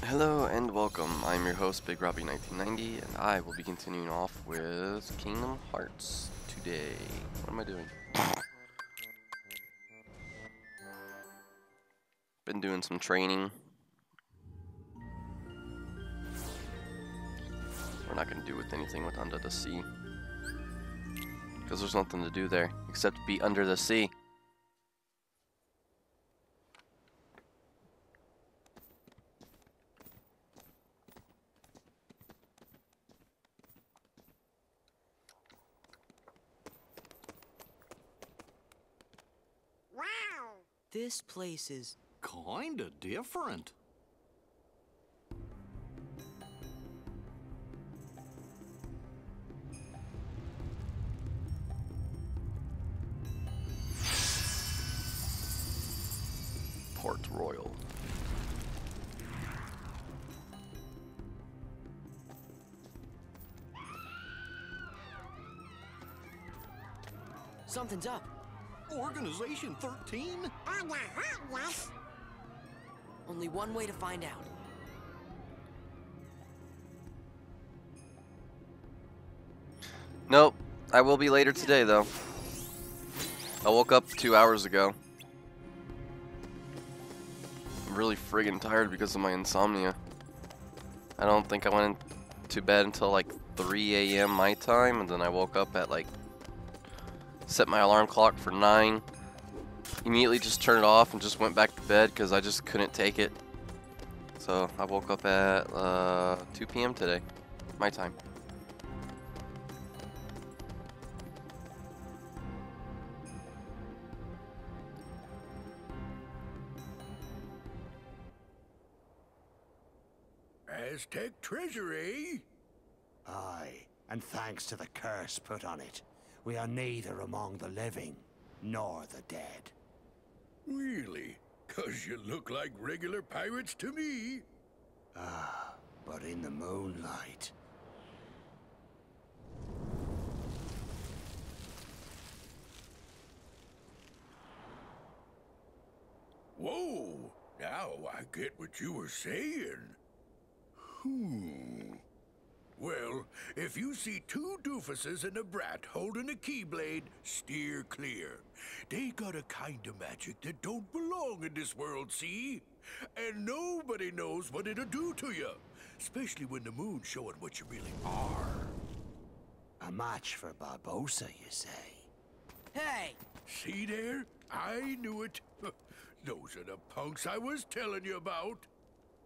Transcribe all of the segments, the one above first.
Hello and welcome. I'm your host, Big Robbie 1990, and I will be continuing off with Kingdom Hearts today. What am I doing? Been doing some training. We're not gonna do with anything with Under the Sea, because there's nothing to do there except be under the sea. Wow! This place is... Kinda different. Port Royal. Something's up. Organization 13? On the hot, yes. Only one way to find out. Nope. I will be later today, though. I woke up 2 hours ago. I'm really friggin' tired because of my insomnia. I don't think I went to bed until like 3 a.m. my time, and then I woke up at like... set my alarm clock for 9. Immediately just turned it off and just went back to bed because I just couldn't take it. So I woke up at 2 p.m. today, my time. Aztec treasury? Aye, and thanks to the curse put on it, we are neither among the living nor the dead. Really? 'Cause you look like regular pirates to me. Ah, but in the moonlight. Whoa! Now I get what you were saying. Well, if you see two doofuses and a brat holding a keyblade, steer clear. They got a kind of magic that don't belong in this world, see? And nobody knows what it'll do to you. Especially when the moon's showing what you really are. A match for Barbosa, you say? Hey! See there? I knew it. Those are the punks I was telling you about.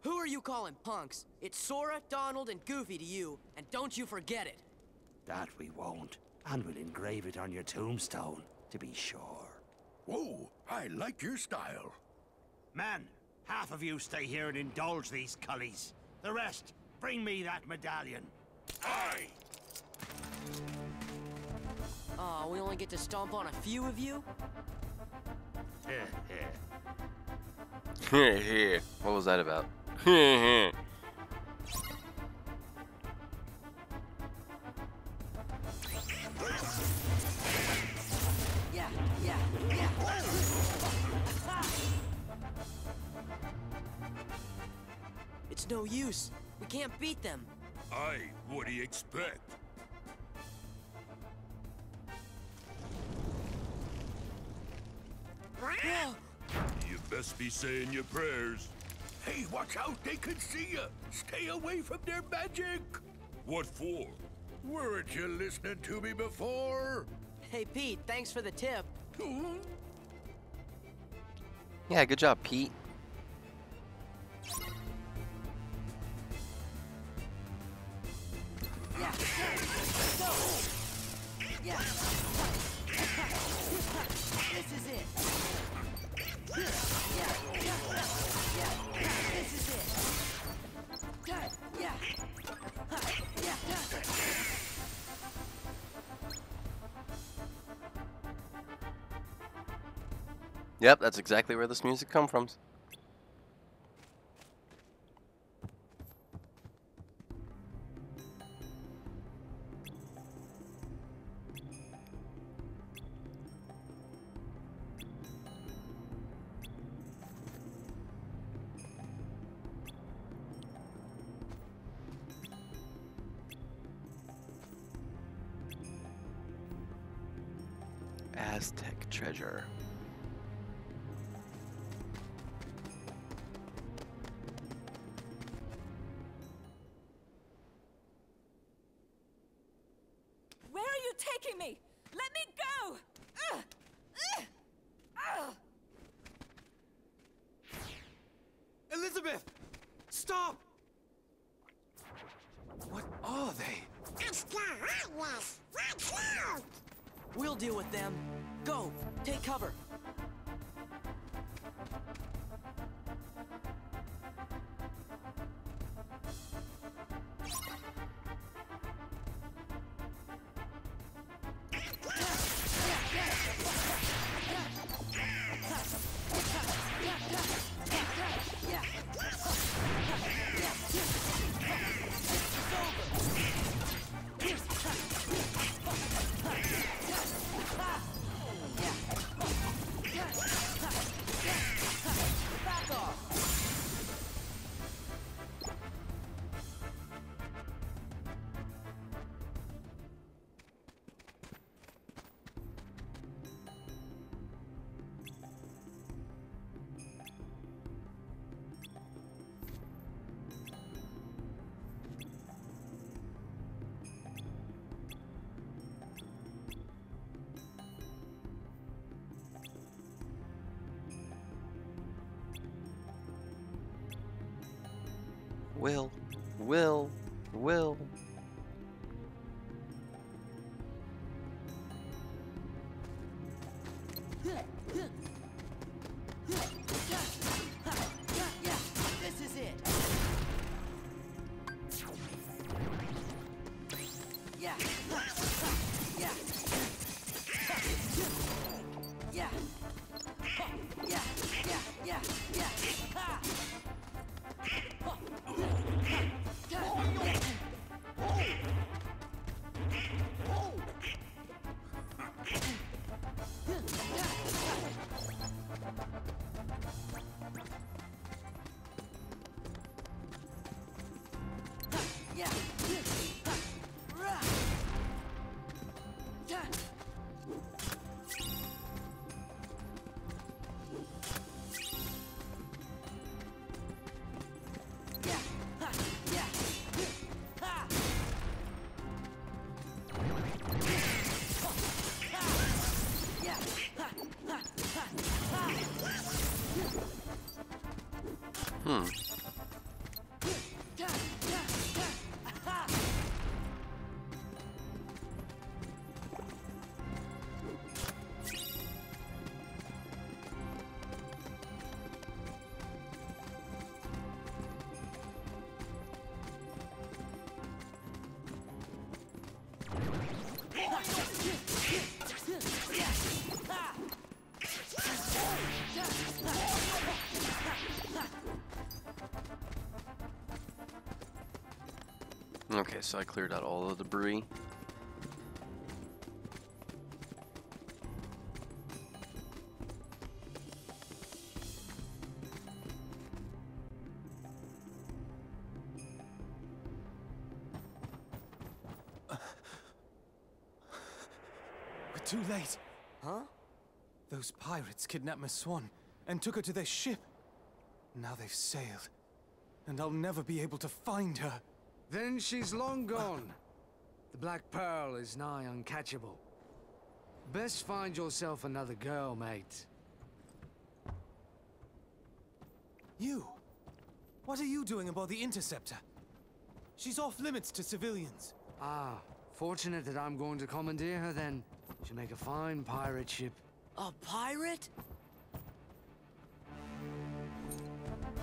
Who are you calling punks? It's Sora, Donald, and Goofy to you, and don't you forget it. That we won't, and we'll engrave it on your tombstone, to be sure. Whoa, I like your style. Men, half of you stay here and indulge these cullies. The rest, bring me that medallion. Aye! Aw, we only get to stomp on a few of you? What was that about? Yeah, yeah, yeah. It's no use. We can't beat them. Aye, what do you expect? Whoa! You best be saying your prayers. Hey, watch out, they can see you. Stay away from their magic. What for? Weren't you listening to me before? Hey, Pete, thanks for the tip. Yeah, good job, Pete. Yeah. Go! Yeah. This is it. Yeah. Yeah. This is it. Yeah. Yeah. Yep, that's exactly where this music comes from. Aztec treasure. Where are you taking me? Let me go! Ugh! Ugh! Ugh! Elizabeth! Stop! What are they? It's the Heartless! Watch out! We'll deal with them. Go, take cover. Will. This is it. Yeah. Yeah. Yeah. Yeah. Yeah. Yeah. Ha! Yeah. Okay, so I cleared out all the debris. We're too late. Huh? Those pirates kidnapped Miss Swan and took her to their ship. Now they've sailed, and I'll never be able to find her. Then she's long gone. The Black Pearl is nigh uncatchable. Best find yourself another girl, mate. You? What are you doing aboard the Interceptor? She's off limits to civilians. Ah, fortunate that I'm going to commandeer her then. She'll make a fine pirate ship. A pirate?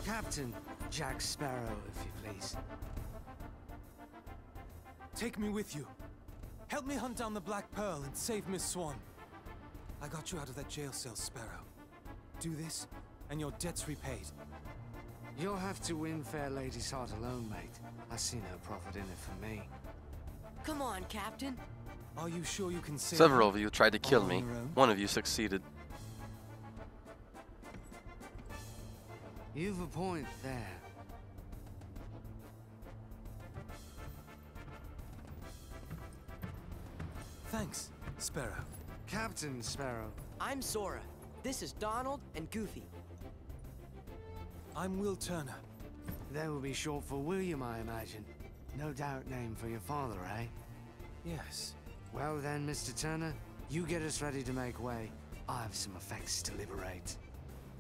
Captain Jack Sparrow, if you please. Take me with you. Help me hunt down the Black Pearl and save Miss Swan. I got you out of that jail cell, Sparrow. Do this, and your debt's repaid. You'll have to win fair lady's heart alone, mate. I see no profit in it for me. Come on, Captain. Are you sure you can save Several her of you tried to kill all on me. your own? One of you succeeded. You've a point there. Thanks, Sparrow. Captain Sparrow. I'm Sora. This is Donald and Goofy. I'm Will Turner. That will be short for William, I imagine. No doubt name for your father, eh? Yes. Well then, Mr. Turner, you get us ready to make way. I have some effects to liberate.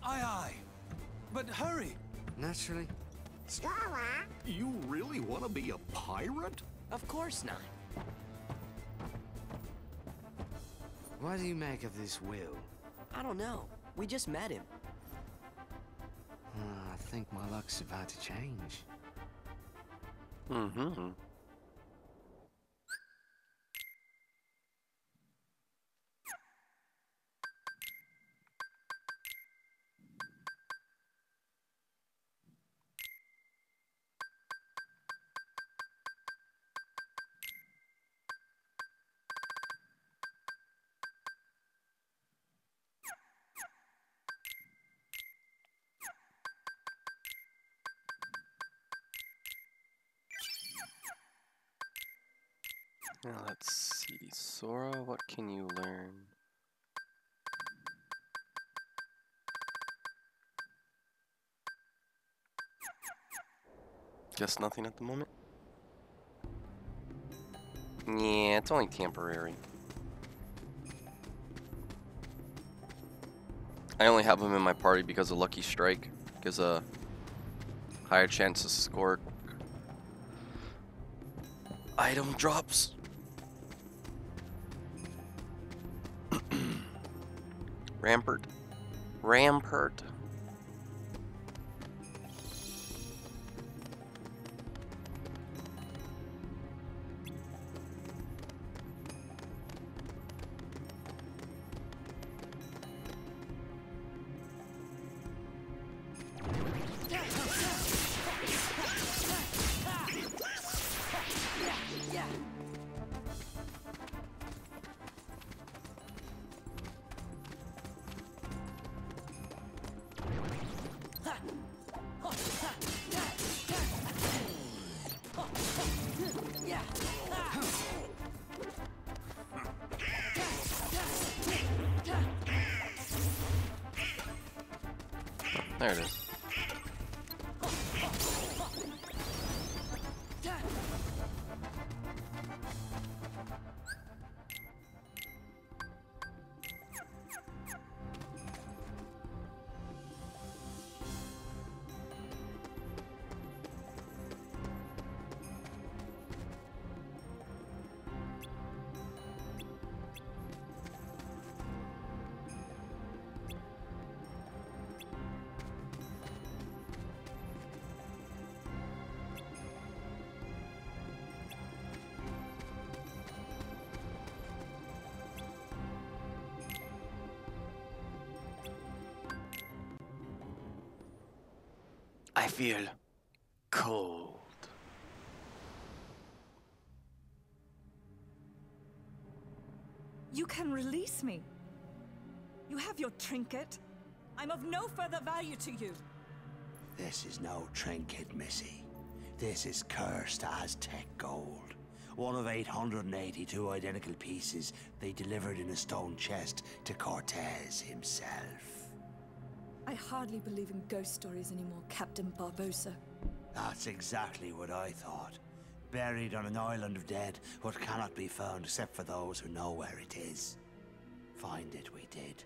Aye, aye. But hurry! Naturally. Sora? You really want to be a pirate? Of course not. What do you make of this Will? I don't know. We just met him. I think my luck's about to change. Mm-hmm. Now let's see. Sora, what can you learn? Guess nothing at the moment? Yeah, it's only temporary. I only have him in my party because of Lucky Strike. Gives a higher chance to score item drops. Rampart. There it is. I feel cold. You can release me. You have your trinket. I'm of no further value to you. This is no trinket, Missy. This is cursed Aztec gold. One of 882 identical pieces they delivered in a stone chest to Cortez himself. I hardly believe in ghost stories anymore, Captain Barbosa. That's exactly what I thought. Buried on an island of dead, what cannot be found except for those who know where it is. Find it we did.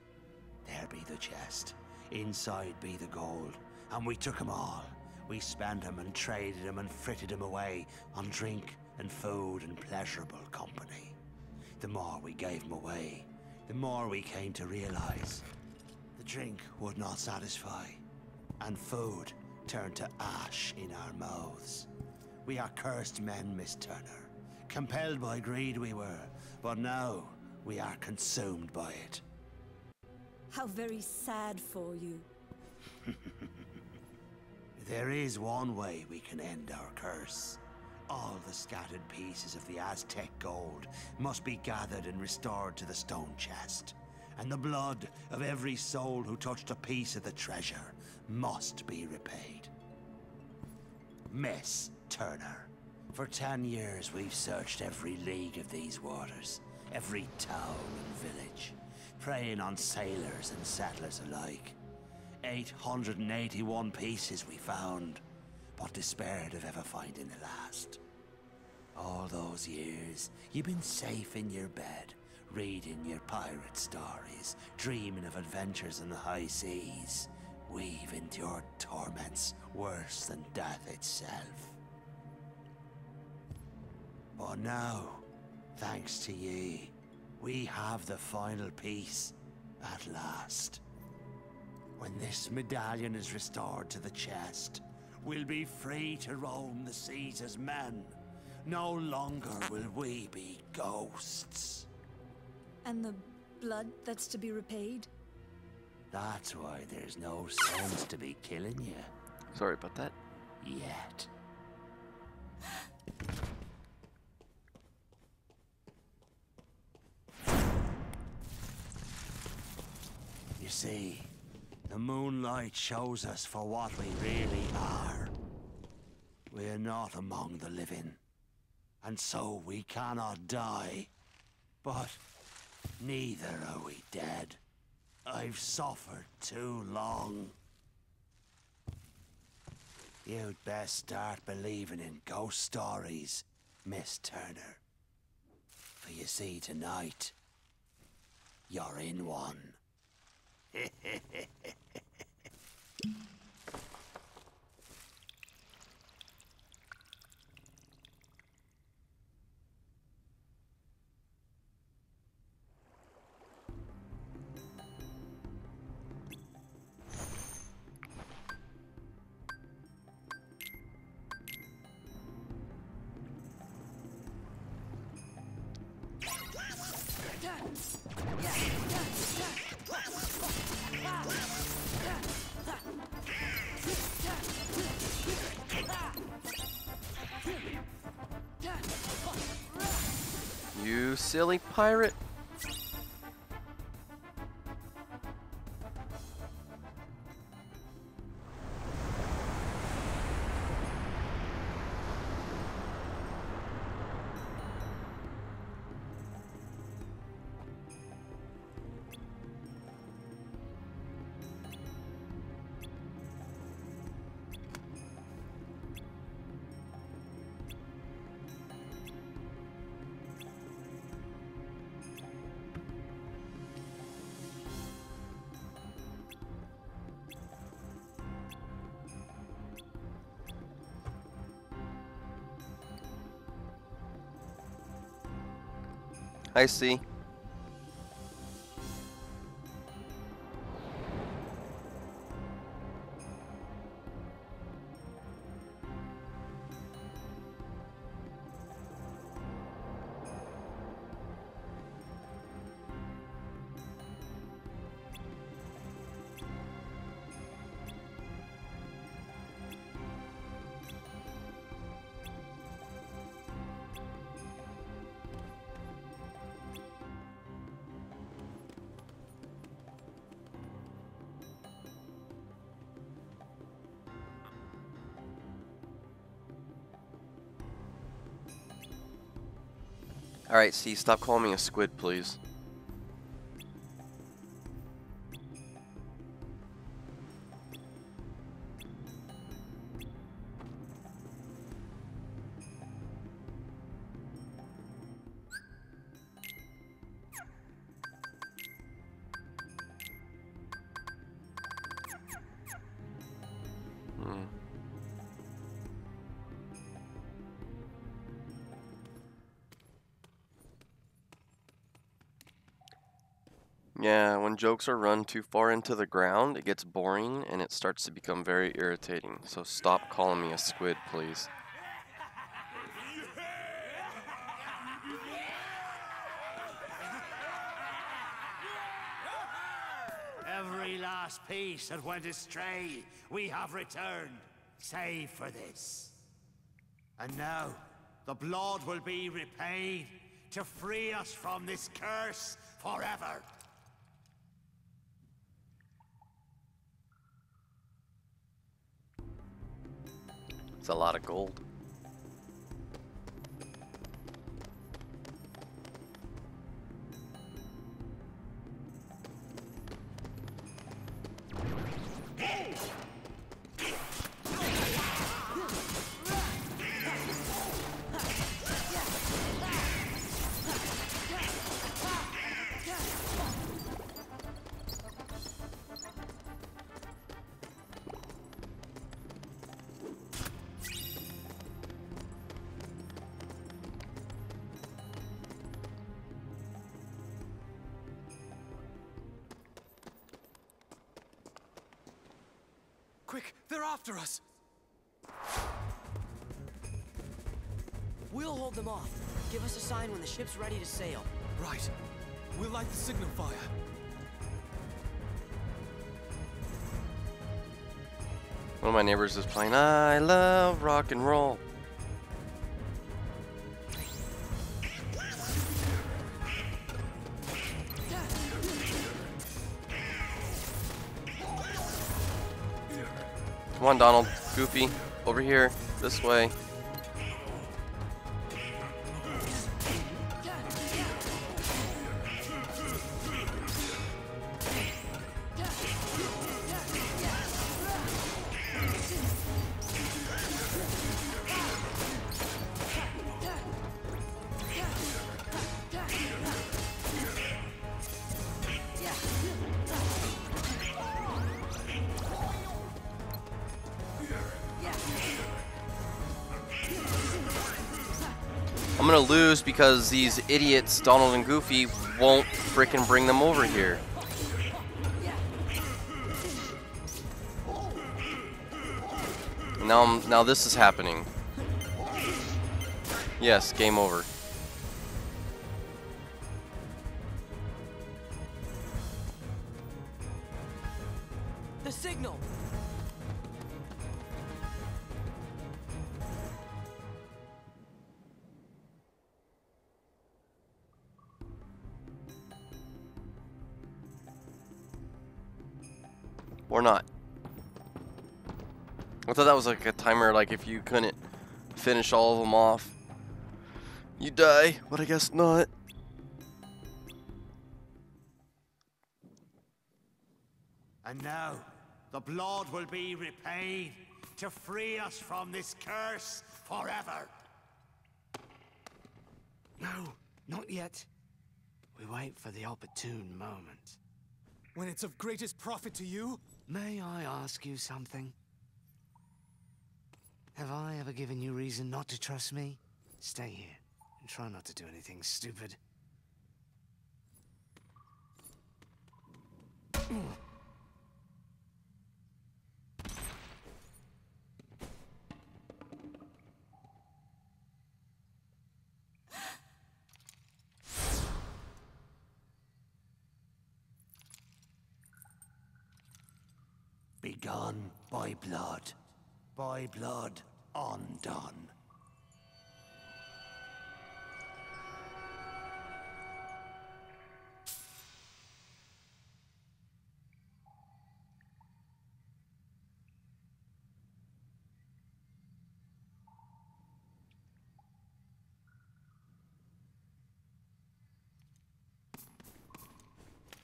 There be the chest. Inside be the gold. And we took 'em all. We spent 'em and traded 'em and fritted 'em away on drink and food and pleasurable company. The more we gave 'em away, the more we came to realize the drink would not satisfy, and food turned to ash in our mouths. We are cursed men, Miss Turner. Compelled by greed we were, but now we are consumed by it. How very sad for you. There is one way we can end our curse. All the scattered pieces of the Aztec gold must be gathered and restored to the stone chest. And the blood of every soul who touched a piece of the treasure must be repaid. Miss Turner, for 10 years we've searched every league of these waters, every town and village, preying on sailors and settlers alike. 881 pieces we found, but despaired of ever finding the last. All those years, you've been safe in your bed, reading your pirate stories, dreaming of adventures in the high seas. We've endured torments worse than death itself. But now, thanks to ye, we have the final piece at last. When this medallion is restored to the chest, we'll be free to roam the seas as men. No longer will we be ghosts. And the blood that's to be repaid? That's why there's no sense to be killing you. Sorry about that. Yet. You see, the moonlight shows us for what we really are. We're not among the living, and so we cannot die. But neither are we dead. I've suffered too long. You'd best start believing in ghost stories, Miss Turner. For you see, tonight, you're in one. You silly pirate. I see. Alright, see, stop calling me a squid, please. Yeah, when jokes are run too far into the ground, it gets boring and it starts to become very irritating. So stop calling me a squid, please. Every last piece that went astray, we have returned, save for this. And now, the blood will be repaid to free us from this curse forever. It's a lot of gold. Quick, they're after us! We'll hold them off. Give us a sign when the ship's ready to sail. Right. We'll light the signal fire. One of my neighbors is playing I Love Rock and Roll. Come on, Donald. Goofy. Over here. This way. I'm gonna lose because these idiots, Donald and Goofy, won't frickin' bring them over here. Now this is happening. Yes, game over. The signal! Or not. I thought that was like a timer, like if you couldn't finish all of them off, you die, but I guess not. And now, the blood will be repaid to free us from this curse forever. No, not yet. We wait for the opportune moment. When it's of greatest profit to you? May I ask you something? Have I ever given you reason not to trust me? Stay here and try not to do anything stupid. Begun by blood undone.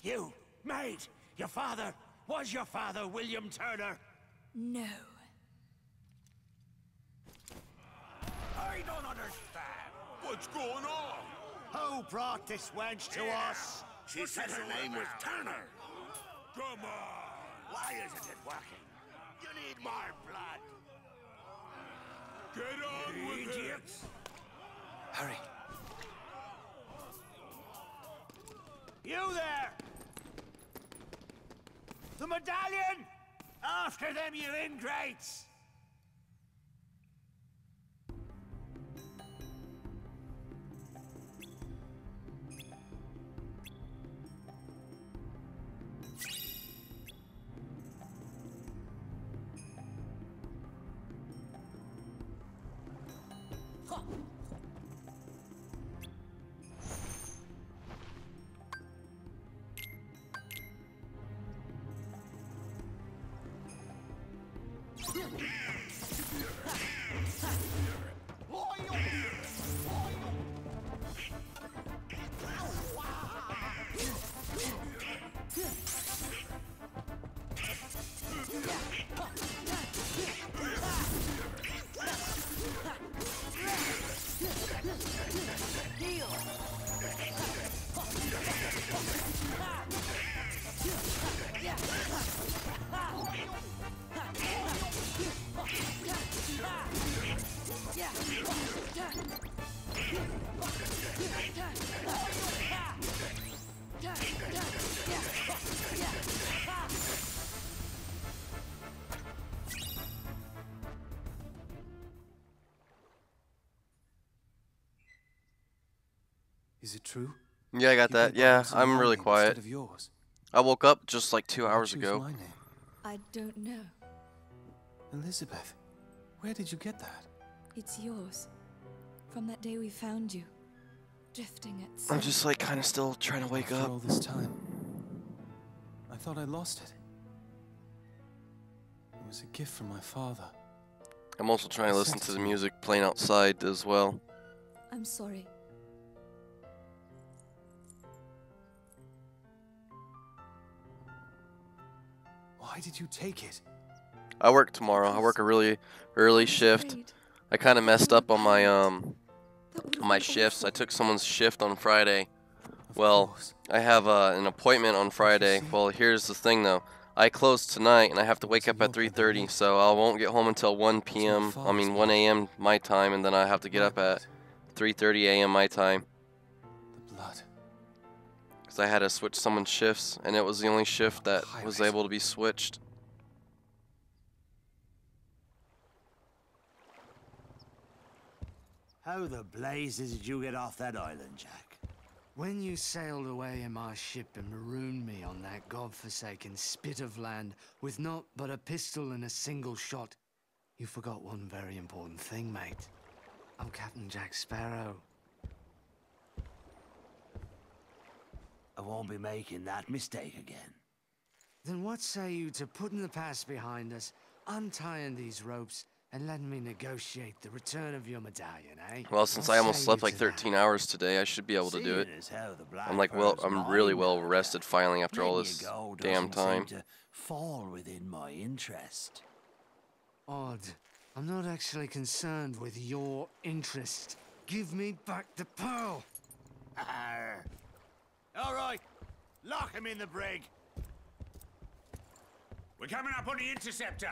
You, maid, your father, was your father William Turner? No. I don't understand. What's going on? Who brought this wench to us? She said her name was Turner. Come on. Why isn't it working? You need more blood. Get on with idiots. Hurry. You there! The medallion! After them, you ingrates! Is it true? Yeah, I got You that. gave Yeah, mine some I'm really name quiet. Instead of yours. I woke up just like 2 Why'd hours you choose ago. my name? I don't know. Elizabeth, where did you get that? It's yours. From that day we found you. Drifting at sea. I'm just like kind of still trying to wake After up. all this time, I thought I lost it. It was a gift from my father. I'm also trying to listen to the music playing outside as well. I'm sorry. Why did you take it? I work tomorrow. I work a really early shift. I kind of messed up on my shifts. I took someone's shift on Friday. Of Well, course. I have an appointment on Friday. Well, here's the thing though. I close tonight and I have to wake up at 3:30, so I won't get home until 1 p.m. I mean 1 a.m. my time, and then I have to get up at 3:30 a.m. my time. The blood. Because I had to switch someone's shifts, and it was the only shift that was able to be switched. How the blazes did you get off that island, Jack? When you sailed away in my ship and marooned me on that godforsaken spit of land with naught but a pistol and a single shot, you forgot one very important thing, mate. I'm Captain Jack Sparrow. I won't be making that mistake again. Then what say you to putting the past behind us, untying these ropes, and letting me negotiate the return of your medallion, eh? Well, since I almost slept like 13 hours today, I should be able to do it. Seeing as how the Black I'm like, Pearl's I'm really mine well now, rested finally after all letting this you go damn doesn't time. seem to fall within my interest. Odd. I'm not actually concerned with your interest. Give me back the pearl. Arr. All right, lock him in the brig. We're coming up on the interceptor.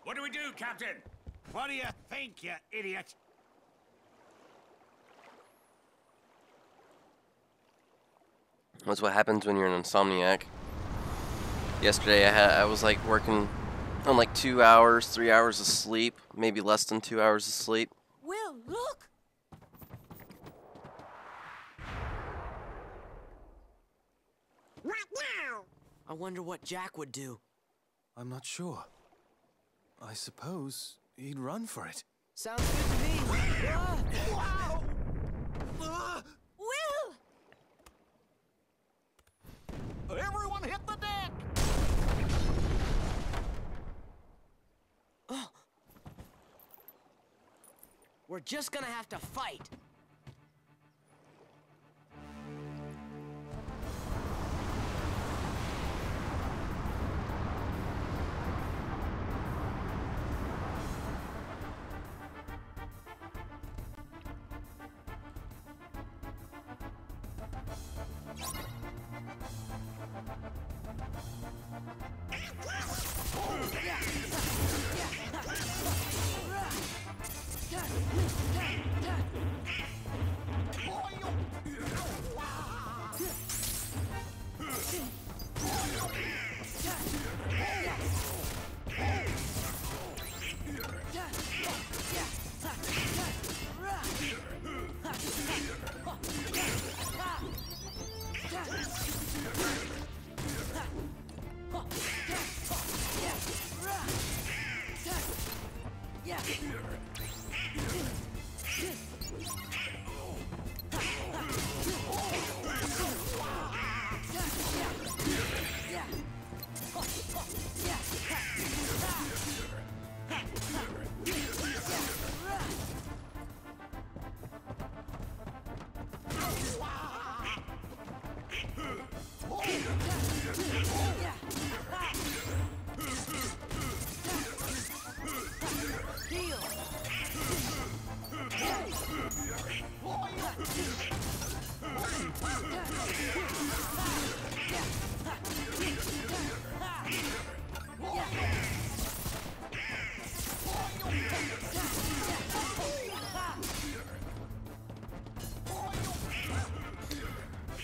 What do we do, Captain? What do you think, you idiot? That's what happens when you're an insomniac. Yesterday I was like working on like 2 hours, 3 hours of sleep, maybe less than 2 hours of sleep. Will, look! What now? I wonder what Jack would do. I'm not sure. I suppose he'd run for it. Sounds good to me. Will! Everyone hit the deck! We're just gonna have to fight.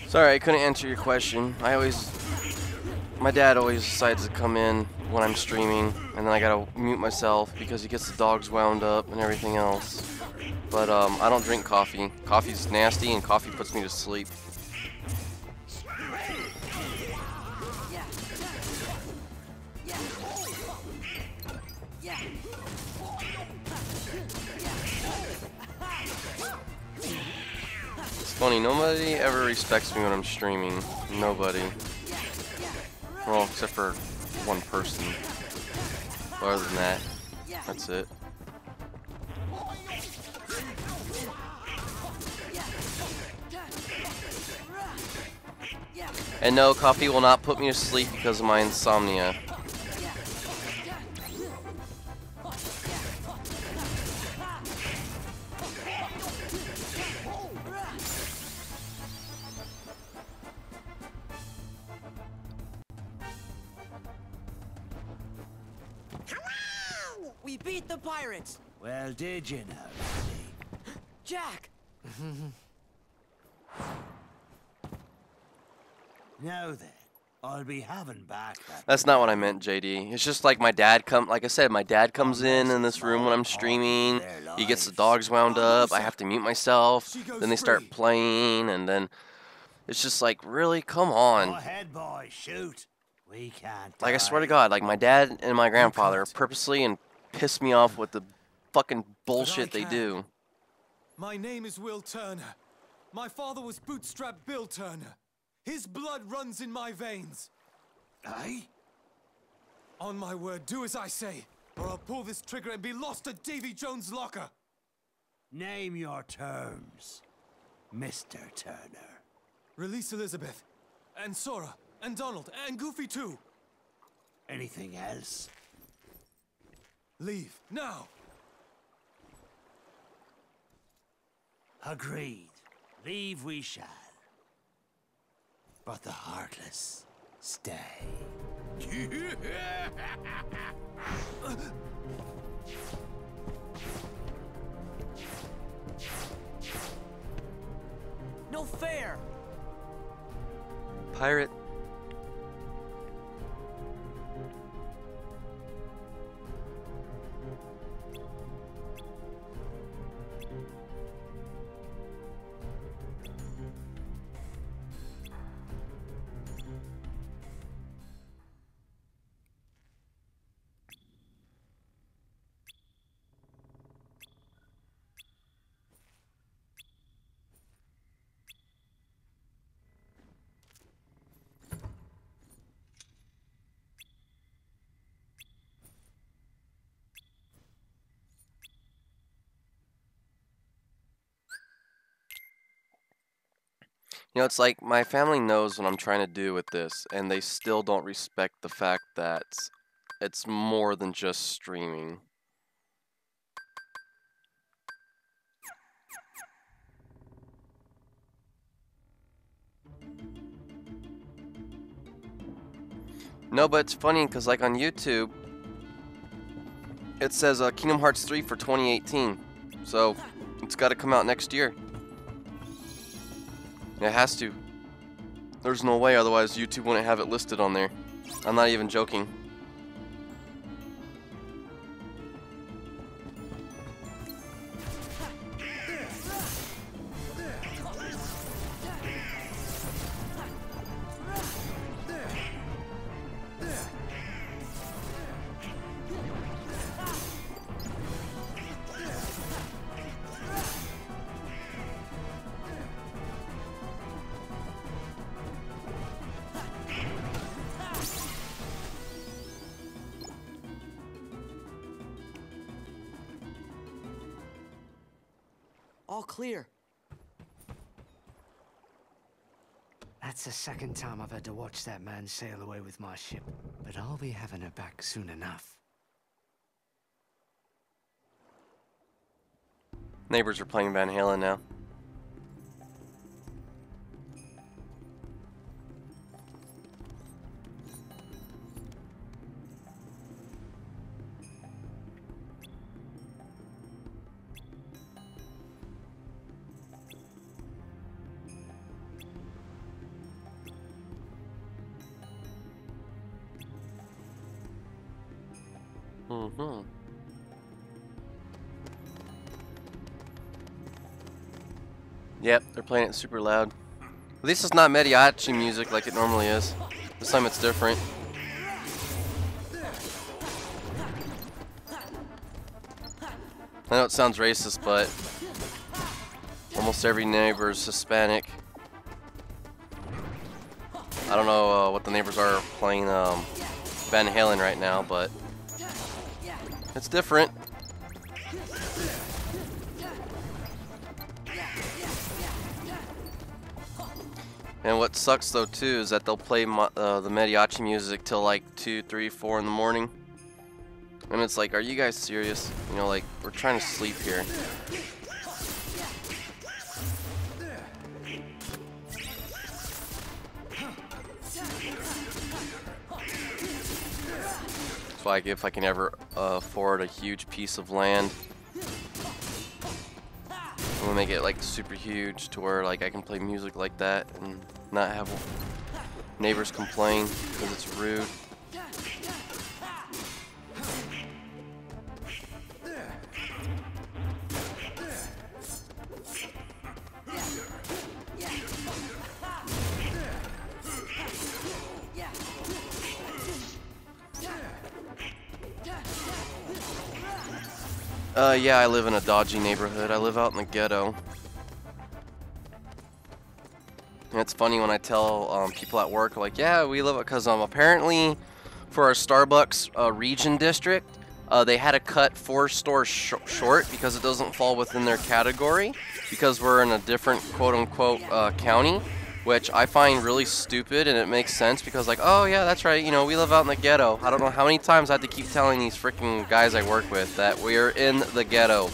Sorry, I couldn't answer your question. My dad always decides to come in when I'm streaming, and then I gotta mute myself because he gets the dogs wound up and everything else. But I don't drink coffee. Coffee's nasty, and coffee puts me to sleep. It's funny, nobody ever respects me when I'm streaming. Nobody. Well, except for one person. But other than that, that's it. And no, coffee will not put me to sleep because of my insomnia. We beat the pirates! Well, did you know? Jack! Now then, I'll be having back that. That's not what I meant, JD. It's just like my dad like I said, my dad comes in this room when I'm streaming. He gets the dogs wound up. I have to mute myself. Then they start playing, and then it's just like, really, come Go on. ahead, boy, shoot. We can't. Like, I swear to die. God, like my dad and my grandfather purposely and piss me off with the fucking bullshit they do. My name is Will Turner. My father was Bootstrap Bill Turner. His blood runs in my veins. Aye? On my word, do as I say, or I'll pull this trigger and be lost at Davy Jones' locker. Name your terms, Mr. Turner. Release Elizabeth, and Sora, and Donald, and Goofy too. Anything else? Leave, now. Agreed. Leave we shall. But the heartless stay. No fair! Pirate. You know, it's like my family knows what I'm trying to do with this, and they still don't respect the fact that it's more than just streaming. No, but it's funny because, like, on YouTube, it says Kingdom Hearts 3 for 2018. So, it's got to come out next year. It has to. There's no way, otherwise YouTube wouldn't have it listed on there. I'm not even joking. All clear. That's the second time I've had to watch that man sail away with my ship, but I'll be having her back soon enough. Neighbors are playing Van Halen now. Yep, they're playing it super loud. At least it's not mariachi music like it normally is. This time it's different. I know it sounds racist, but almost every neighbor is Hispanic. I don't know what the neighbors are playing Van Halen right now, but it's different. And what sucks though too is that they'll play the mariachi music till like 2, 3, 4 in the morning. And it's like, are you guys serious? You know, like, we're trying to sleep here. So like, if I can ever afford a huge piece of land, I'm gonna make it like super huge to where like I can play music like that and not have neighbors complain because it's rude. Yeah, I live in a dodgy neighborhood. I live out in the ghetto. And it's funny when I tell people at work, like, yeah, we live, because apparently for our Starbucks region district, they had to cut 4 stores short because it doesn't fall within their category, because we're in a different quote-unquote county, which I find really stupid, and it makes sense because, like, oh yeah, that's right, you know, we live out in the ghetto. I don't know how many times I have to keep telling these freaking guys I work with that we're in the ghetto.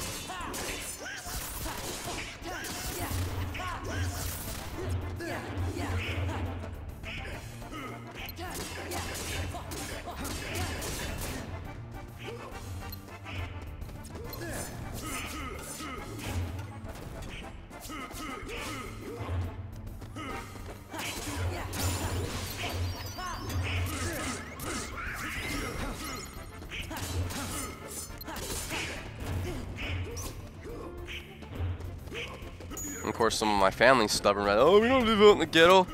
Of course, some of my family's stubborn, right? Oh, we don't live out in the ghetto.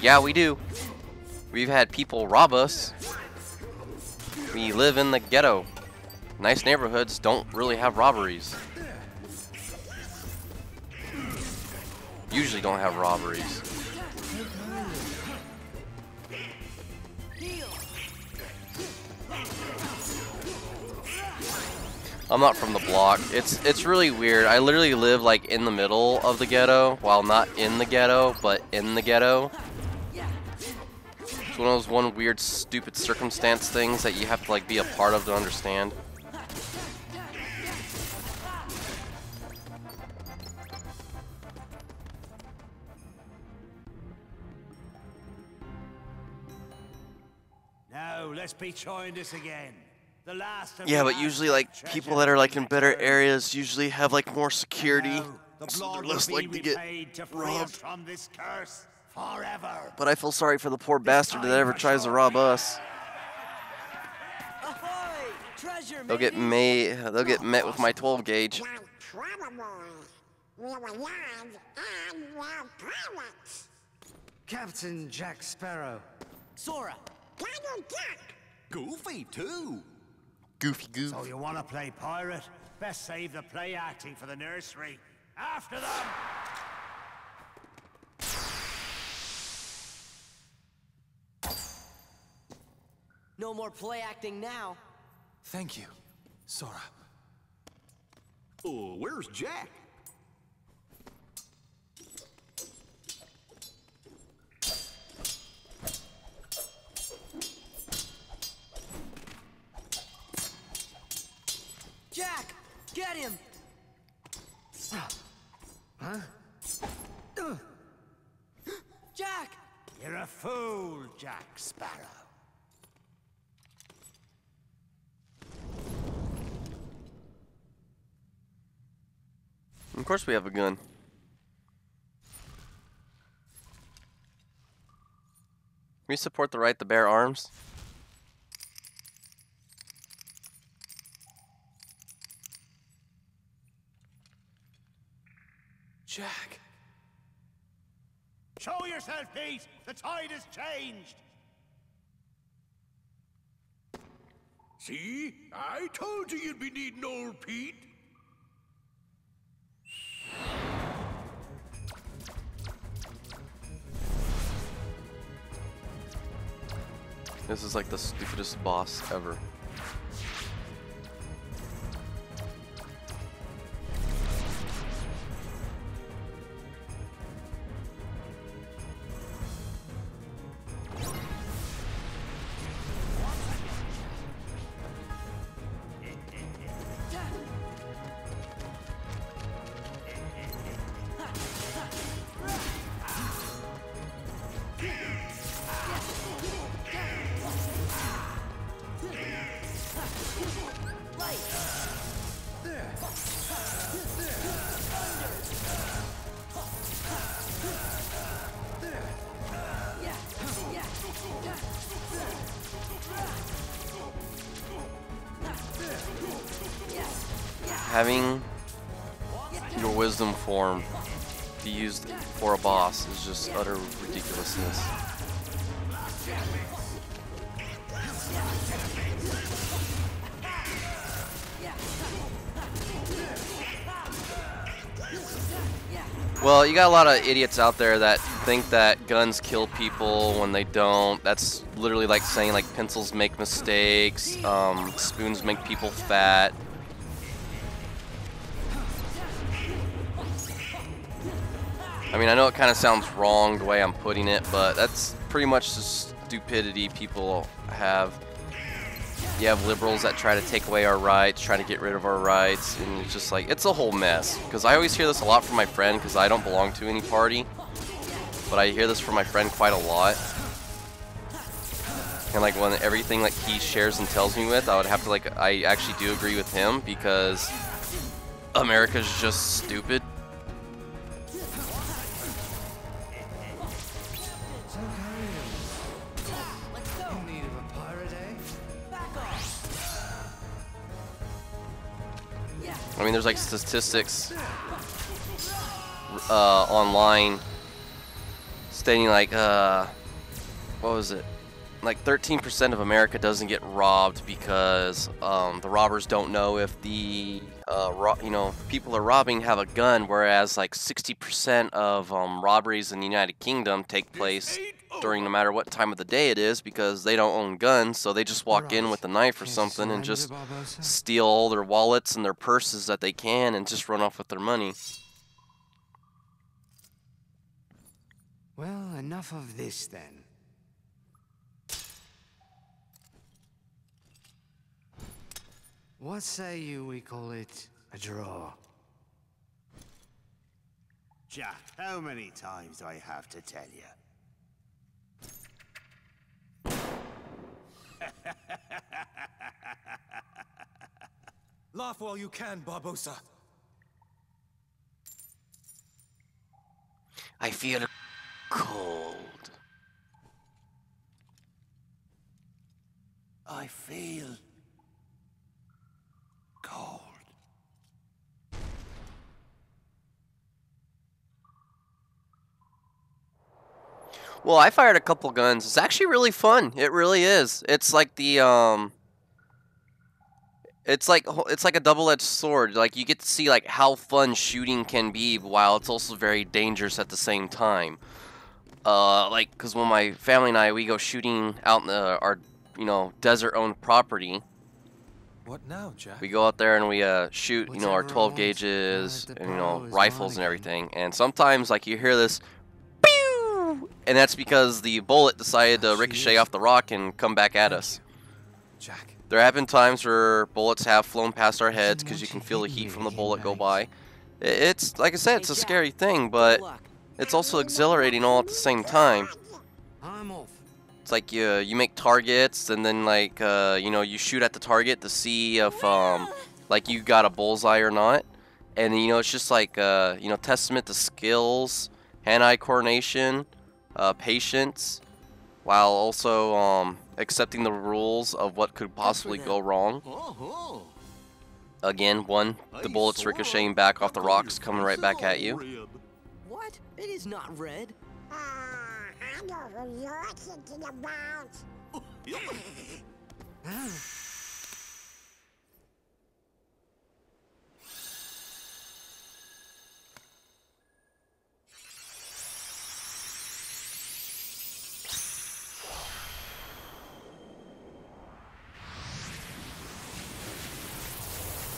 Yeah, we do. We've had people rob us. We live in the ghetto. Nice neighborhoods don't really have robberies. Usually don't have robberies. I'm not from the block. It's really weird. I literally live like in the middle of the ghetto, while not in the ghetto, but in the ghetto. It's one of those weird stupid circumstance things that you have to like be a part of to understand. Now, let's be trying this again. The last of Yeah, the but last usually like treasure people that are like in better return. areas usually have like more security, Now, the so they're blood less will likely be to get repaid to free us robbed. from this curse forever. But I feel sorry for the poor bastard that time ever for tries to sure. rob us. Ahoy! Treasure, They'll get met with my 12 gauge. Like probably. We were young and we're pirates. Captain Jack Sparrow. Sora, Donald Duck. Goofy, too. Goofy goof. So you want to play pirate? Best save the play acting for the nursery. After them! no more play acting now. Thank you, Sora. Oh, where's Jack? Jack, get him! Huh? Jack! You're a fool, Jack Sparrow. Of course we have a gun. We support the right to bear arms. Jack. Show yourself, Pete! The tide has changed! See? I told you you'd be needing old Pete. This is like the stupidest boss ever. Having your wisdom form be used for a boss is just utter ridiculousness. Well, you got a lot of idiots out there that think that guns kill people when they don't. That's literally like saying like pencils make mistakes, spoons make people fat. I mean, I know it kind of sounds wrong the way I'm putting it, but that's pretty much the stupidity people have. You have liberals that try to take away our rights, try to get rid of our rights, and it's just like, it's a whole mess. Because I always hear this a lot from my friend, because I don't belong to any party, but I hear this from my friend quite a lot. And like when everything like he shares and tells me with, I would have to like, I actually do agree with him, because America's just stupid. I mean, there's like statistics online stating like, what was it? Like 13% of America doesn't get robbed because the robbers don't know if the people are robbing have a gun, whereas like 60% of robberies in the United Kingdom take place during no matter what time of the day it is, because they don't own guns, so they just walk in with a knife or something and just steal all their wallets and their purses that they can and just run off with their money. Well, enough of this then. What say you we call it a draw? Jack, how many times do I have to tell you? Laugh while you can, Barbosa. I feel cold. I feel cold. Well, I fired a couple guns. It's actually really fun. It really is. It's like the it's like a double-edged sword. Like you get to see like how fun shooting can be, while it's also very dangerous at the same time. Like, cause when my family and we go shooting out in our desert-owned property. What now, Jack? We go out there and we shoot, our 12 gauges and rifles and everything. And sometimes like you hear this, pew, and that's because the bullet decided to ricochet off the rock and come back at us. Jack. There have been times where bullets have flown past our heads because you can feel the heat from the bullet go by. It's, like I said, it's a scary thing, but it's also exhilarating all at the same time. I'm off. It's like you make targets, and then like you shoot at the target to see if like you got a bullseye or not, and it's just like testament to skills, hand-eye coordination, patience, while also accepting the rules of what could possibly go wrong. Again, the bullets ricocheting back off the rocks, coming right back at you. What? It is not red. I know who you're thinking about.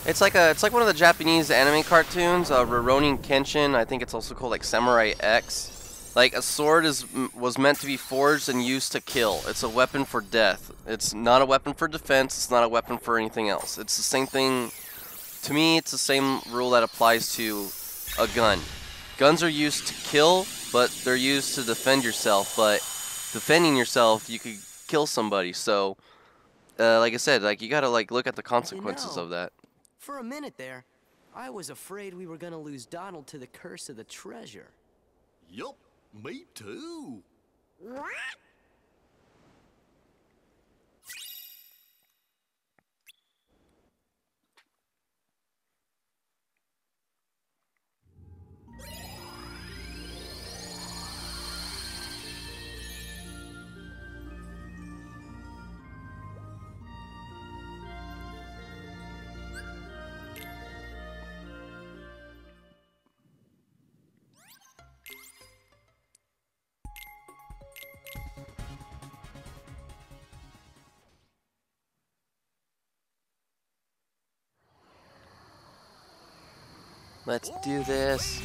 It's like one of the Japanese anime cartoons, Rurouni Kenshin. I think it's also called like Samurai X. Like a sword was meant to be forged and used to kill. It's a weapon for death. It's not a weapon for defense. It's not a weapon for anything else. It's the same thing. To me, it's the same rule that applies to a gun. Guns are used to kill, but they're used to defend yourself. But defending yourself, you could kill somebody. So, like I said, like you gotta like look at the consequences of that. For a minute there, I was afraid we were gonna lose Donald to the curse of the treasure. Yup, me too. What? Let's do this.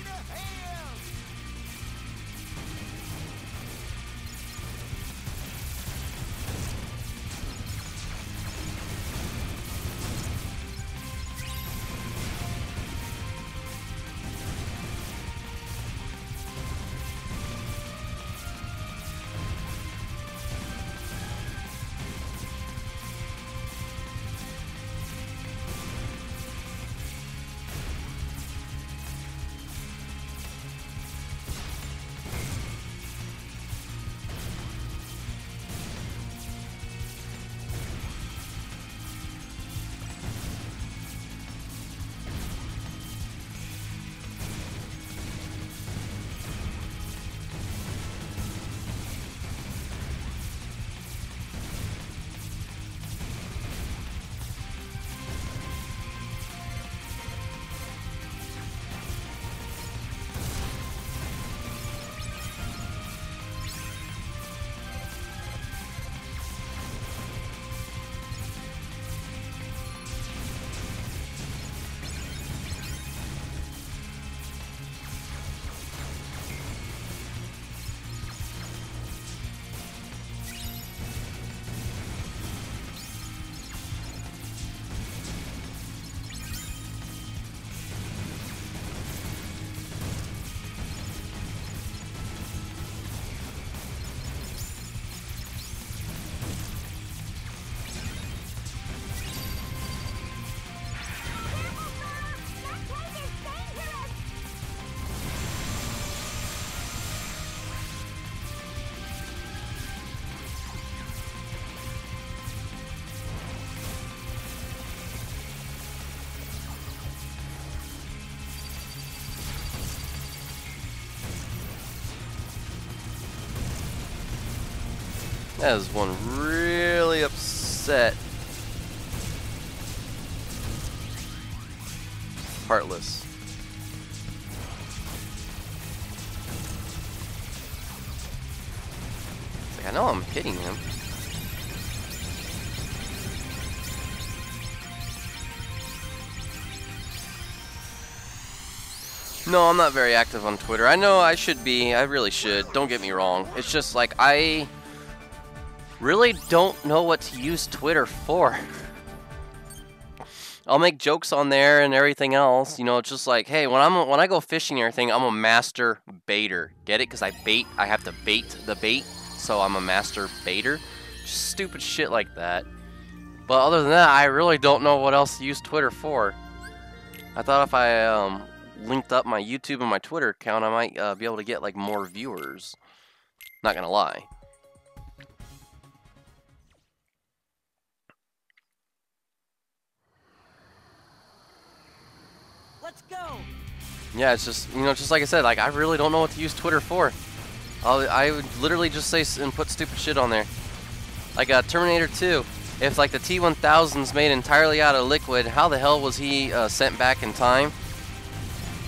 That is one really upset. Heartless. It's like, I know I'm hitting him. No, I'm not very active on Twitter. I know I should be. I really should. Don't get me wrong. It's just like I really don't know what to use Twitter for. I'll make jokes on there and everything else. You know, it's just like, hey, when I go fishing and everything, I'm a master baiter. Get it? Because I have to bait the bait, so I'm a master baiter. Just stupid shit like that. But other than that, I really don't know what else to use Twitter for. I thought if I linked up my YouTube and my Twitter account, I might be able to get like more viewers. Not gonna lie. Let's go. Yeah, it's just, you know, just like I said, like I really don't know what to use Twitter for. I would literally just say and put stupid shit on there. Like Terminator 2. If like the T-1000's made entirely out of liquid, how the hell was he sent back in time?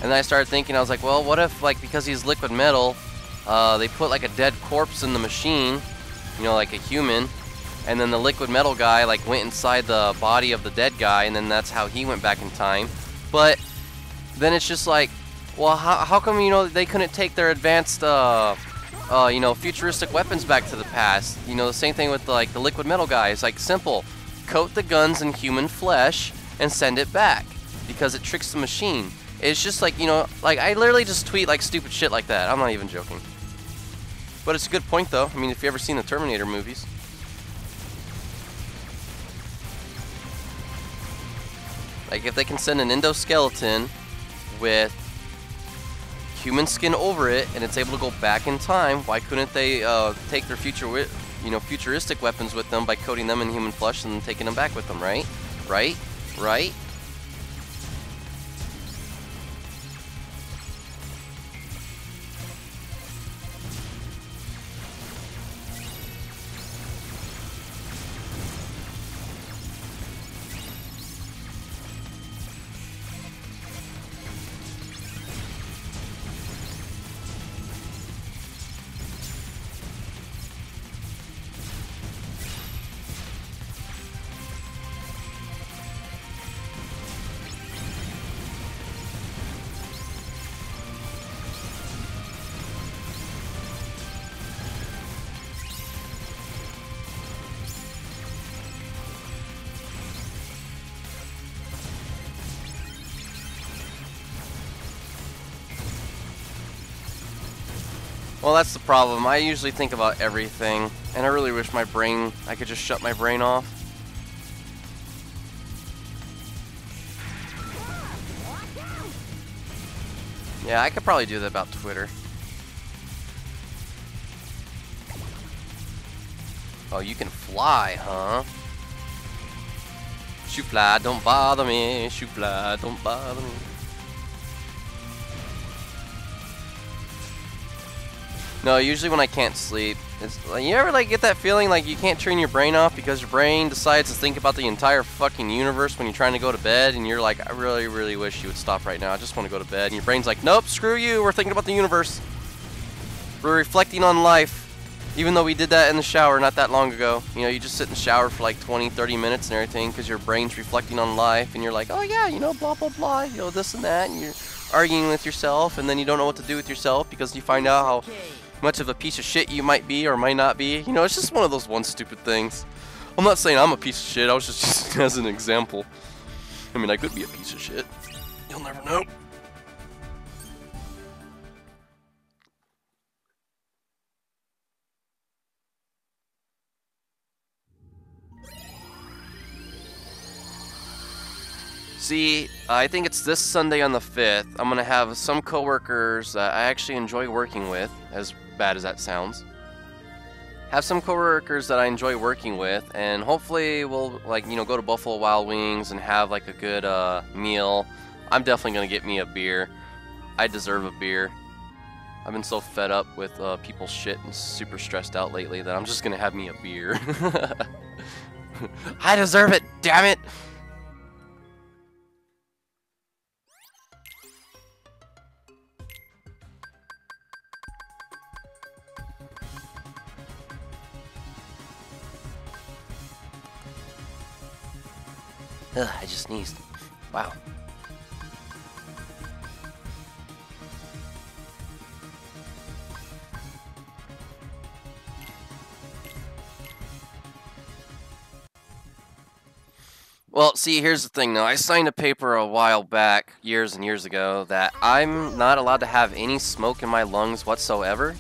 And then I started thinking, I was like, well, what if like because he's liquid metal, they put like a dead corpse in the machine, you know, like a human, and then the liquid metal guy like went inside the body of the dead guy, and then that's how he went back in time. But then it's just like, well, how come, you know, they couldn't take their advanced, you know, futuristic weapons back to the past? You know, the same thing with like the liquid metal guy. It's like simple, coat the guns in human flesh and send it back because it tricks the machine. It's just like, you know, like I literally just tweet like stupid shit like that. I'm not even joking. But it's a good point though. I mean, if you ever seen the Terminator movies. Like if they can send an endoskeleton with human skin over it and it's able to go back in time, why couldn't they take their futuristic weapons with them by coating them in human flesh and taking them back with them, right? Right? Well, that's the problem. I usually think about everything, and I really wish I could just shut my brain off. Yeah, I could probably do that about Twitter. Oh, you can fly, huh? Shoot fly, don't bother me. Shoot fly, don't bother me. No, usually when I can't sleep, it's like, you ever like get that feeling like you can't turn your brain off because your brain decides to think about the entire fucking universe when you're trying to go to bed, and you're like, I really, really wish you would stop right now. I just want to go to bed. And your brain's like, nope, screw you. We're thinking about the universe. We're reflecting on life. Even though we did that in the shower not that long ago. You know, you just sit in the shower for like 20, 30 minutes and everything because your brain's reflecting on life, and you're like, oh yeah, you know, blah, blah, blah, you know, this and that, and you're arguing with yourself, and then you don't know what to do with yourself because you find out how much of a piece of shit you might be or might not be. You know, it's just one of those one stupid things. I'm not saying I'm a piece of shit, I was just as an example. I mean, I could be a piece of shit. You'll never know. See, I think it's this Sunday on the 5th. I'm going to have some coworkers that I actually enjoy working with, as bad as that sounds. Have some coworkers that I enjoy working with, and hopefully we'll, like, you know, go to Buffalo Wild Wings and have, like, a good meal. I'm definitely going to get me a beer. I deserve a beer. I've been so fed up with people's shit and super stressed out lately that I'm just going to have me a beer. I deserve it, damn it! Ugh, I just sneezed. Wow. Well, see, here's the thing, though. I signed a paper a while back, years and years ago, that I'm not allowed to have any smoke in my lungs whatsoever,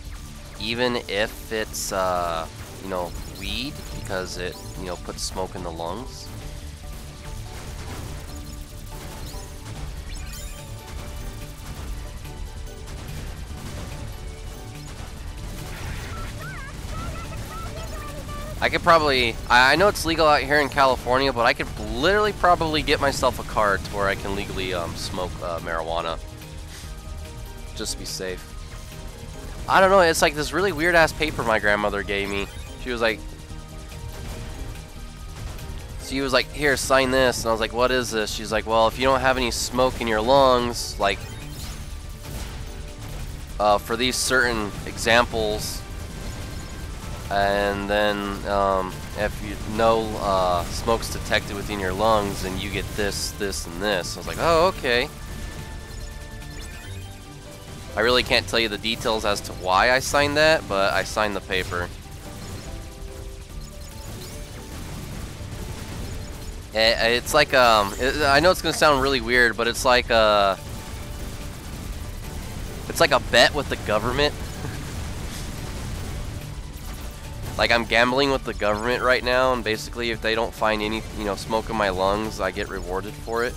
even if it's, you know, weed, because it, you know, puts smoke in the lungs. I could probably, I know it's legal out here in California, but I could literally probably get myself a card to where I can legally smoke marijuana. Just to be safe. I don't know, it's like this really weird ass paper my grandmother gave me. She was like, here, sign this. And I was like, what is this? She's like, well, if you don't have any smoke in your lungs, like, for these certain examples, and then if you no smoke's detected within your lungs, then you get this, this, and this. I was like, oh, okay. I really can't tell you the details as to why I signed that, but I signed the paper. It's like I know it's gonna sound really weird, but it's like a bet with the government. Like, I'm gambling with the government right now, and basically if they don't find any, you know, smoke in my lungs, I get rewarded for it.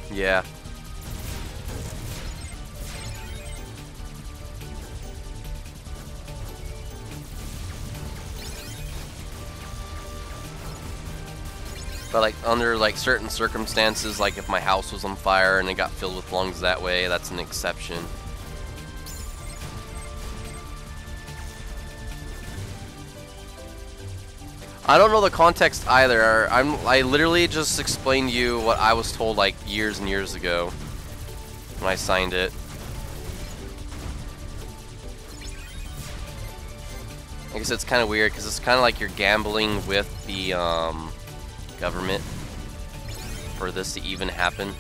Yeah. But like under like certain circumstances, like if my house was on fire and it got filled with lungs that way, that's an exception. I don't know the context either. I literally just explained to you what I was told like years and years ago when I signed it. I guess it's kind of weird because it's kind of like you're gambling with the government for this to even happen.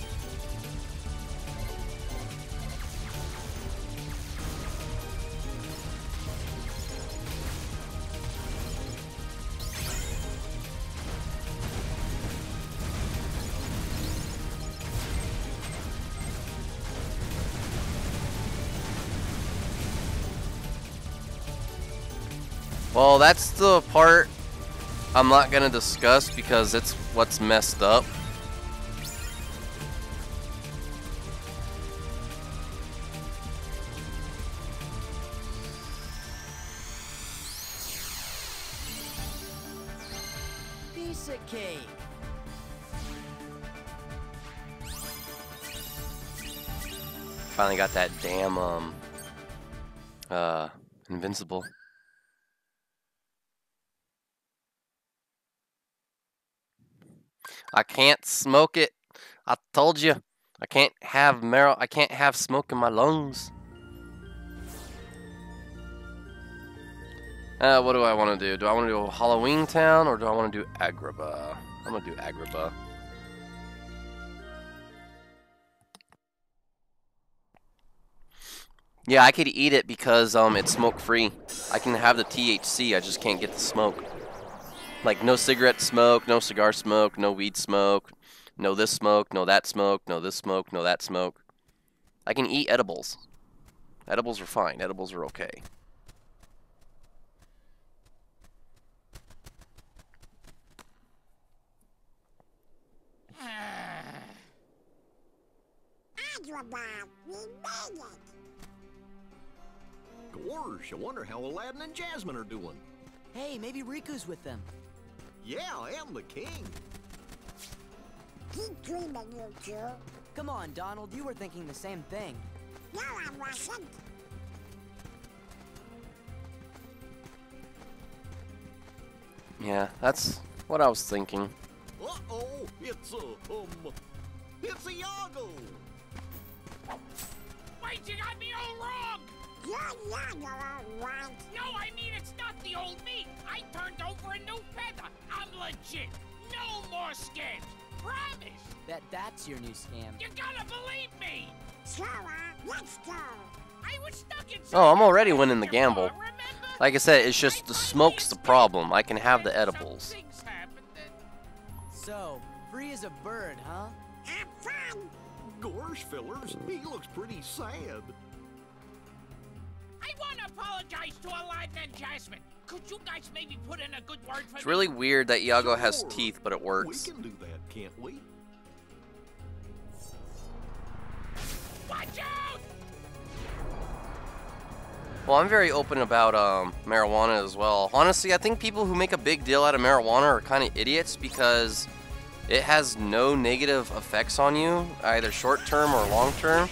Well, that's the part I'm not gonna discuss because it's what's messed up. Piece of cake. Finally got that damn invincible. I can't smoke it. I told you. I can't have smoke in my lungs. What do I want to do? Do I want to do Halloween Town or do I want to do Agrabah? I'm going to do Agrabah. Yeah, I could eat it because it's smoke free. I can have the THC, I just can't get the smoke. Like, no cigarette smoke, no cigar smoke, no weed smoke, no this smoke, no that smoke, no this smoke, no that smoke. I can eat edibles. Edibles are fine. Edibles are okay. Agrabah, we made it. Gosh, I wonder how Aladdin and Jasmine are doing. Hey, maybe Riku's with them. Yeah, I am the king. Keep dreaming, you two. Come on, Donald, you were thinking the same thing. No, I wasn't. Yeah, that's what I was thinking. Uh-oh, it's a Iago. Wait, you got me all wrong! You're young, all right. No, I mean it's not the old me. I turned over a new feather. I'm legit. No more scams. Promise. That's your new scam. You gotta believe me. Sora, let's go. I was stuck in. Oh, I'm already winning the gamble. Like I said, it's just the smoke's the problem. I can have the edibles. So, free as a bird, huh? Have fun. Gosh, fellers, he looks pretty sad. I want to apologize to Aladdin and Jasmine. Could you guys maybe put in a good word for me? It's really weird that Iago has teeth, but it We works. can do that, can't we? Watch out! Well, I'm very open about marijuana as well. Honestly, I think people who make a big deal out of marijuana are kind of idiots because it has no negative effects on you, either short-term or long-term.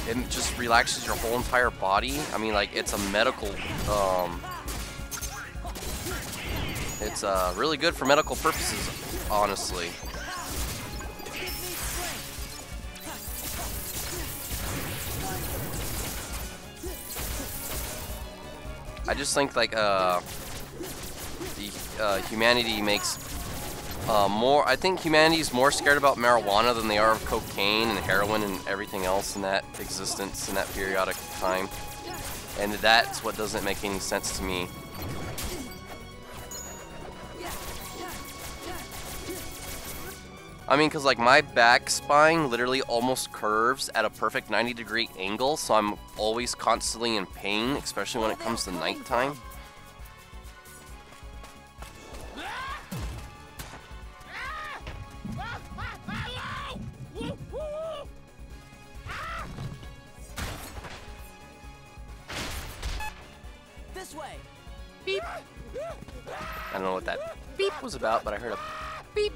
It just relaxes your whole entire body. I mean, like, it's a medical, it's really good for medical purposes, honestly. I just think like humanity makes more. I think humanity is more scared about marijuana than they are of cocaine and heroin and everything else in that existence in that periodic time, and that's what doesn't make any sense to me. I mean, because like my back spine literally almost curves at a perfect 90-degree angle, so I'm always constantly in pain, especially when it comes to nighttime. This way. Beep. I don't know what that beep was about, but I heard a beep.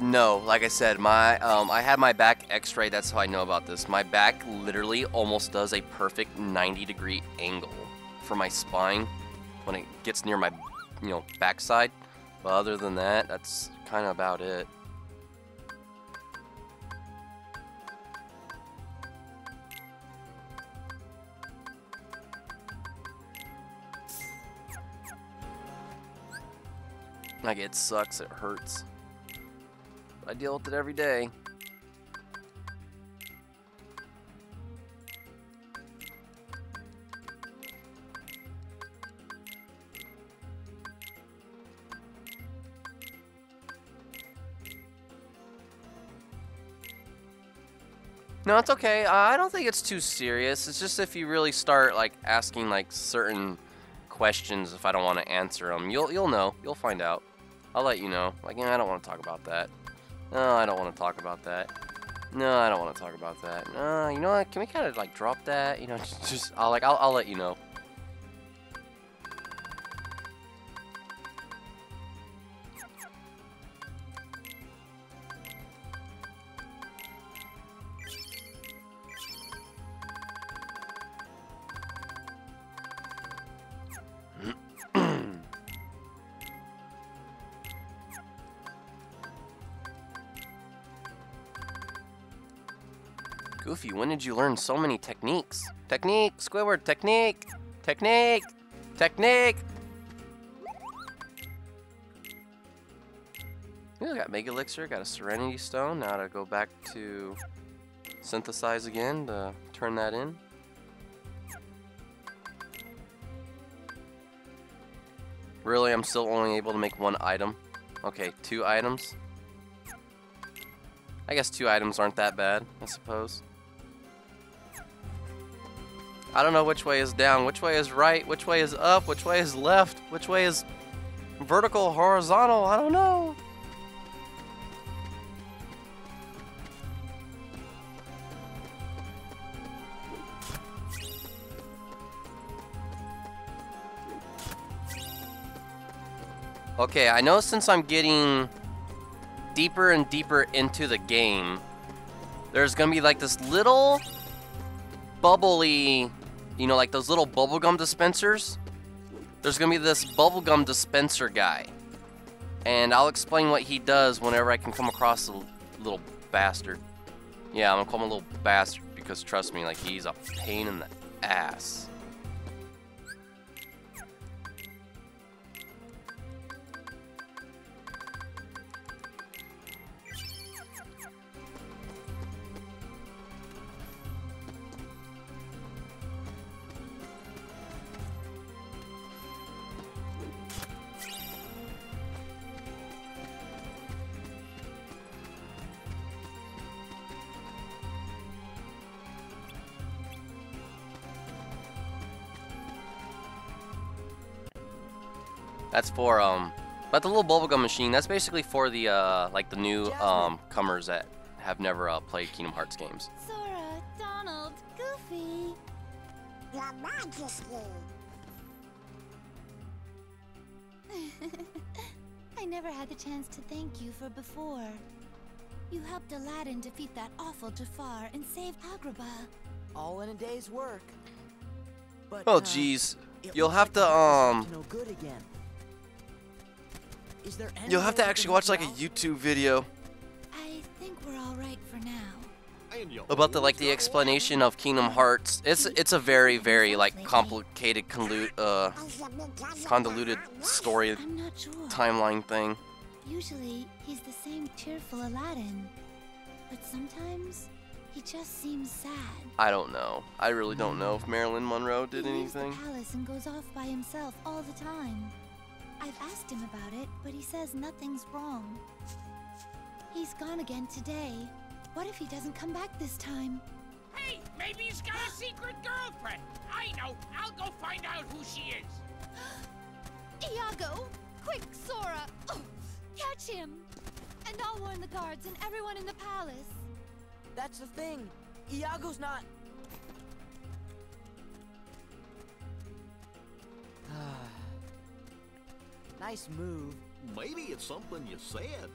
No, like I said, I had my back x-ray, that's how I know about this. My back literally almost does a perfect 90-degree angle for my spine when it gets near my, backside. But other than that, that's kind of about it. Like, it sucks, it hurts. I deal with it every day. No, it's okay. I don't think it's too serious. It's just if you really start like asking like certain questions, if I don't want to answer them, you'll know. You'll find out. I'll let you know. Like, I don't want to talk about that. No, I don't want to talk about that. No, I don't want to talk about that. No, you know what? Can we kind of like drop that? I'll let you know. Goofy, when did you learn so many techniques? Technique! Squidward! Technique! Technique! Technique! Ooh, I got Mega Elixir, got a Serenity Stone. Now to go back to synthesize again to turn that in. Really, I'm still only able to make one item. Okay, 2 items. I guess 2 items aren't that bad, I suppose. I don't know which way is down, which way is right, which way is up, which way is left, which way is vertical, horizontal, I don't know. Okay, I know since I'm getting deeper and deeper into the game, there's gonna be like this little bubbly, like those little bubblegum dispensers. There's gonna be this bubblegum dispenser guy, and I'll explain what he does whenever I can come across a little bastard. Yeah, I'm gonna call him a little bastard because trust me, like, he's a pain in the ass. That's for but the little bubblegum machine, that's basically for the like the new comers that have never played Kingdom Hearts games. Sora, Donald, Goofy. Your Majesty. I never had the chance to thank you for before. You helped Aladdin defeat that awful Jafar and saved Agrabah. All in a day's work. But, Oh jeez. it You'll looks have like to the Majesty's up to no good again. Is there any you'll have way to we actually can watch help like a you out? YouTube video I think we're all right for now. about the explanation of Kingdom Hearts. It's a very like complicated convoluted story I'm not sure. timeline thing. Usually, he's the same cheerful Aladdin. But sometimes, he just seems sad. I don't know. I really don't know if Marilyn Monroe did He leaves anything. the palace and goes off by himself all the time. I've asked him about it, but he says nothing's wrong. He's gone again today. What if he doesn't come back this time? Hey, maybe he's got a secret girlfriend. I know. I'll go find out who she is. Iago! Quick, Sora! Oh, catch him! And I'll warn the guards and everyone in the palace. That's the thing. Iago's not... Nice move. Maybe it's something you said.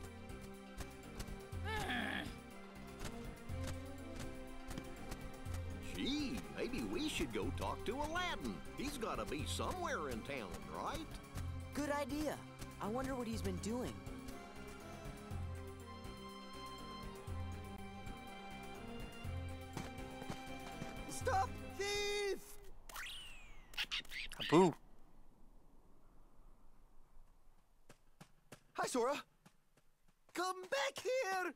Gee, maybe we should go talk to Aladdin. He's gotta be somewhere in town, right? Good idea. I wonder what he's been doing. Stop thief! Boo. Hi, Sora. Come back here.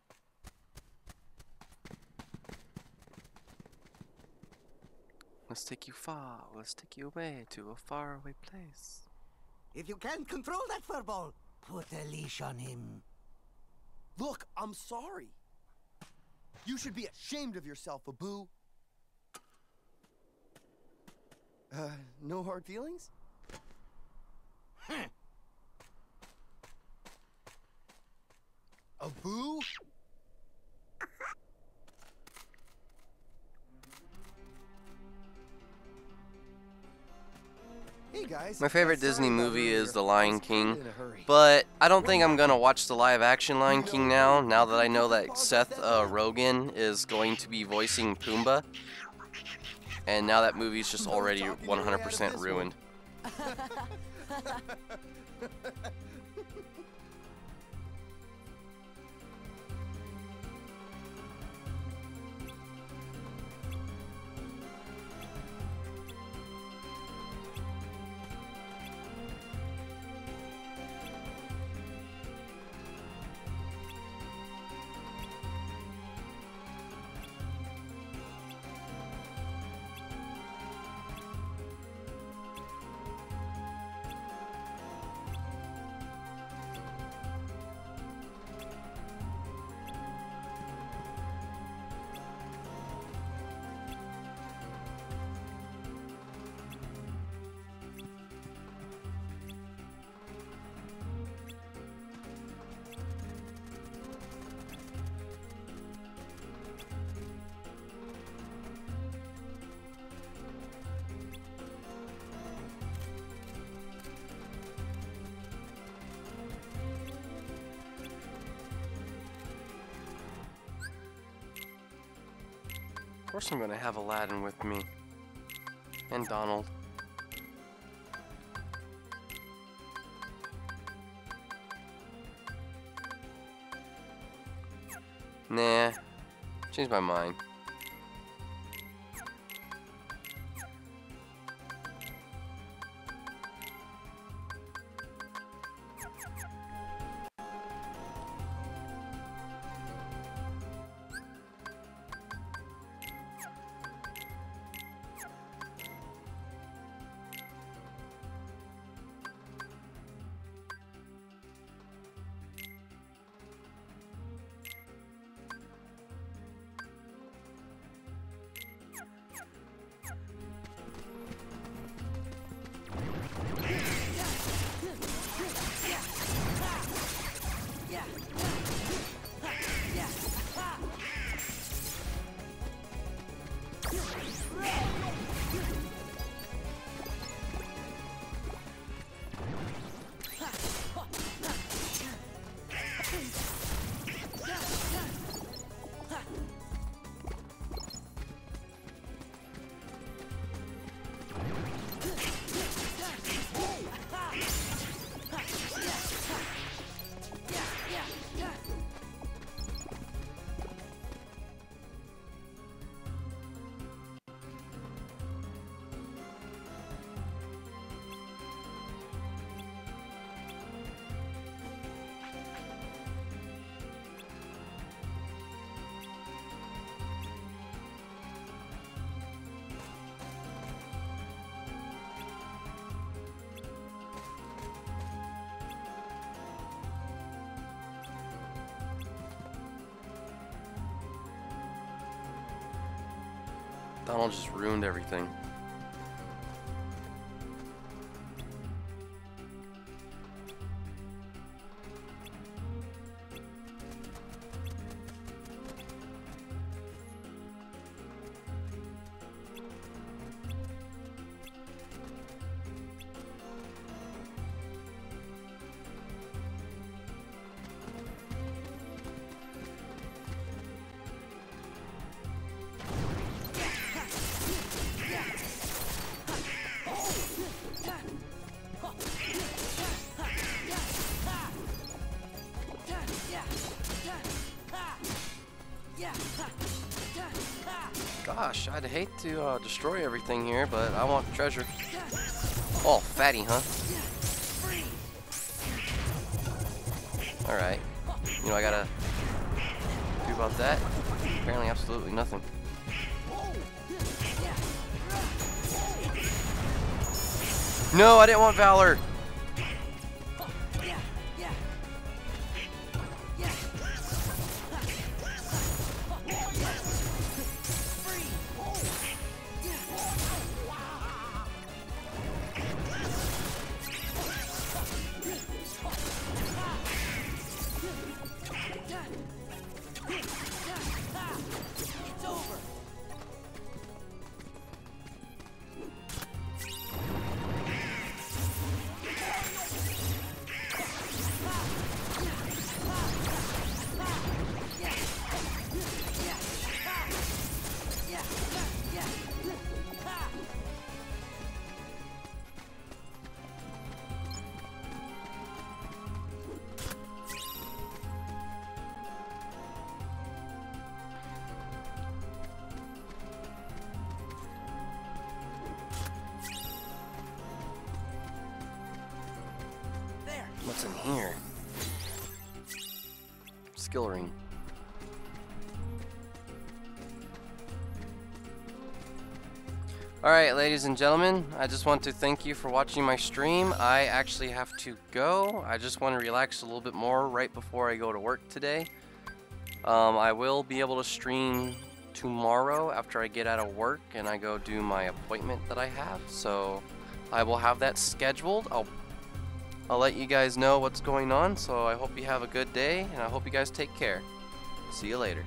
Let's take you far. Let's take you away to a faraway place. If you can't control that furball, put a leash on him. Look, I'm sorry. You should be ashamed of yourself, Abu. No hard feelings? Abu? Hey guys. My favorite Sorry Disney about movie earlier. is The I Lion was kinda King, in a hurry. but I don't think I'm gonna watch the live action Lion King now that I know that Seth Rogen is going to be voicing Pumbaa. And now that movie's just already 100% ruined. Of course I'm gonna have Aladdin with me. And Donald. Nah. Changed my mind. Donald just ruined everything. Gosh, I'd hate to destroy everything here, but I want the treasure. Oh, fatty, huh? Alright. You know, I gotta do about that. Apparently, absolutely nothing. No, I didn't want Valor! What's in here? Skill ring. Alright, ladies and gentlemen, I just want to thank you for watching my stream. I actually have to go. I just want to relax a little bit more right before I go to work today. I will be able to stream tomorrow after I get out of work and I go do my appointment that I have. So I will have that scheduled. I'll let you guys know what's going on. So I hope you have a good day and I hope you guys take care. See you later.